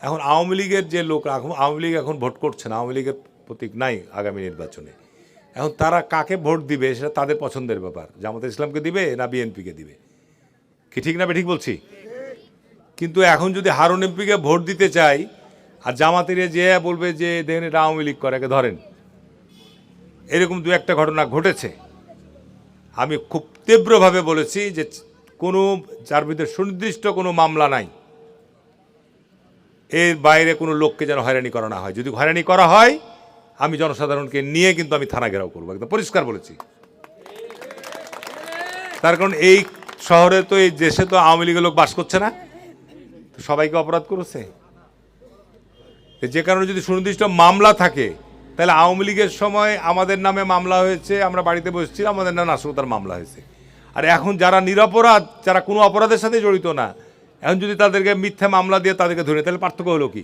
এখন আওয়ামী লীগের যে লোক, আওয়ামী লীগ এখন ভোট করছে না, আওয়ামী লীগের প্রতীক নাই আগামী নির্বাচনে। এখন তারা কাকে ভোট দিবে সেটা তাদের পছন্দের ব্যাপার, জামাতে ইসলামকে দিবে না বিএনপিকে দিবে, কি ঠিক না ঠিক বলছি? কিন্তু এখন যদি হারুন এমপিকে ভোট দিতে চাই আর জামাতের যে বলবে যে দেখেন এটা আওয়ামী লীগ করে, ধরেন এরকম দু একটা ঘটনা ঘটেছে। আমি খুব তীব্রভাবে বলেছি যে কোনো যার বিরুদ্ধে সুনির্দিষ্ট কোনো মামলা নাই, এর বাইরে কোনো লোককে যেন হয়রানি করা না হয়। যদি হয়রানি করা হয় আমি জনসাধারণকে নিয়ে কিন্তু আমি থানা ঘেরাও করবো, একদম পরিষ্কার বলেছি। তার কারণ এই শহরে তো, এই দেশে তো আওয়ামী লীগের লোক বাস করছে না, সবাইকে অপরাধ করেছে। যে কারণে যদি সুনির্দিষ্ট মামলা থাকে, তাহলে আওয়ামী লীগের সময় আমাদের নামে মামলা হয়েছে, আমরা বাড়িতে বসেছিলাম, আমাদের নামে নাশকতার মামলা হয়েছে। আর এখন যারা নিরপরাধ, যারা কোনো অপরাধের সাথে জড়িত না, এখন যদি তাদেরকে মিথ্যা মামলা দিয়ে তাদেরকে ধরে, তাহলে পার্থক্য হলো কি?